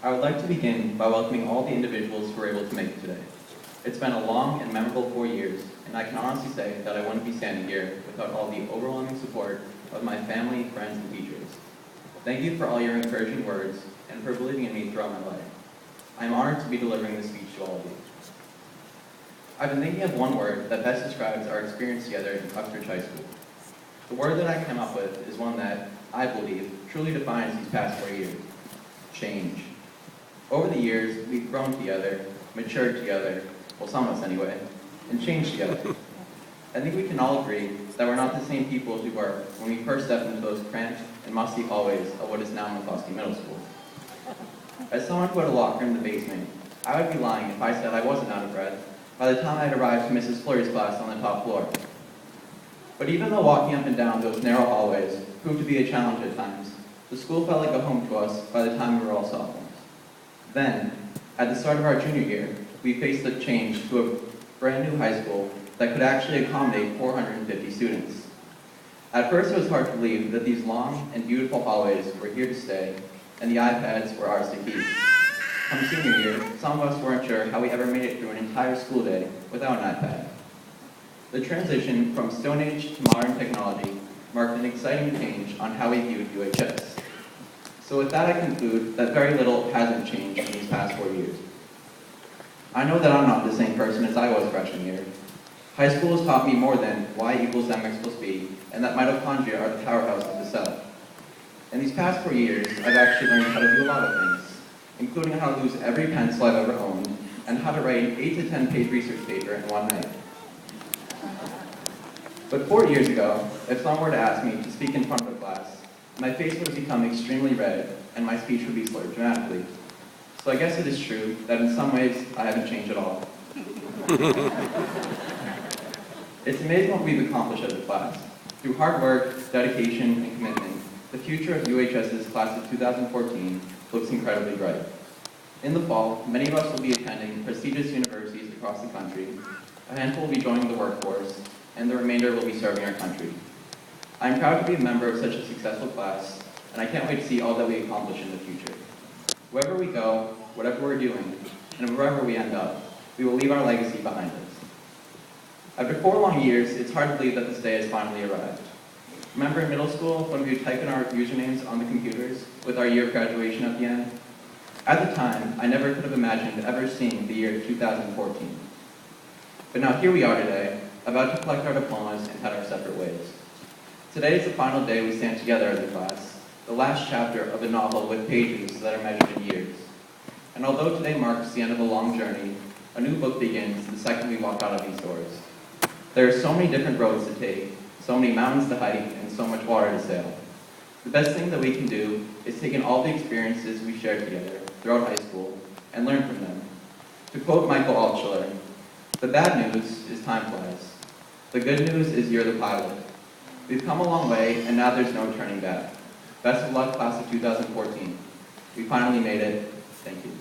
I would like to begin by welcoming all the individuals who were able to make it today. It's been a long and memorable 4 years, and I can honestly say that I wouldn't be standing here without all the overwhelming support of my family, friends, and teachers. Thank you for all your encouraging words and for believing in me throughout my life. I am honored to be delivering this speech to all of you. I've been thinking of one word that best describes our experience together in Uxbridge High School. The word that I came up with is one that, I believe, truly defines these past 4 years: change. Over the years, we've grown together, matured together, well, some of us anyway, and changed together. I think we can all agree that we're not the same people as we were when we first stepped into those cramped and musty hallways of what is now McCloskey Middle School. As someone who had a locker in the basement, I would be lying if I said I wasn't out of breath by the time I had arrived to Mrs. Fleury's class on the top floor. But even though walking up and down those narrow hallways proved to be a challenge at times, the school felt like a home to us by the time we were all sophomores. Then, at the start of our junior year, we faced the change to a brand new high school that could actually accommodate 450 students. At first, it was hard to believe that these long and beautiful hallways were here to stay, and the iPads were ours to keep. Come senior year, some of us weren't sure how we ever made it through an entire school day without an iPad. The transition from Stone Age to modern technology marked an exciting change on how we viewed UHS. So with that, I conclude that very little hasn't changed in these past 4 years. I know that I'm not the same person as I was freshman year. High school has taught me more than y equals mx plus b, and that mitochondria are the powerhouse of the cell. In these past 4 years, I've actually learned how to do a lot of things, including how to lose every pencil I've ever owned, and how to write an 8 to 10 page research paper in one night. But 4 years ago, if someone were to ask me to speak in front of a class, my face would have become extremely red, and my speech would be slurred dramatically. So I guess it is true that in some ways, I haven't changed at all. It's amazing what we've accomplished as a class. Through hard work, dedication, and commitment, the future of UHS's class of 2014 looks incredibly bright. In the fall, many of us will be attending prestigious universities across the country, a handful will be joining the workforce, and the remainder will be serving our country. I am proud to be a member of such a successful class, and I can't wait to see all that we accomplish in the future. Wherever we go, whatever we're doing, and wherever we end up, we will leave our legacy behind us. After 4 long years, it's hard to believe that this day has finally arrived. Remember in middle school when we would type in our usernames on the computers with our year of graduation at the end? At the time, I never could have imagined ever seeing the year 2014. But now here we are today, about to collect our diplomas and head our separate ways. Today is the final day we stand together as a class, the last chapter of a novel with pages that are measured in years. And although today marks the end of a long journey, a new book begins the second we walk out of these doors. There are so many different roads to take, so many mountains to hike, and so much water to sail. The best thing that we can do is take in all the experiences we shared together throughout high school and learn from them. To quote Michael Altschiller, "The bad news is time flies. The good news is you're the pilot. We've come a long way, and now there's no turning back. Best of luck, class of 2014. We finally made it. Thank you."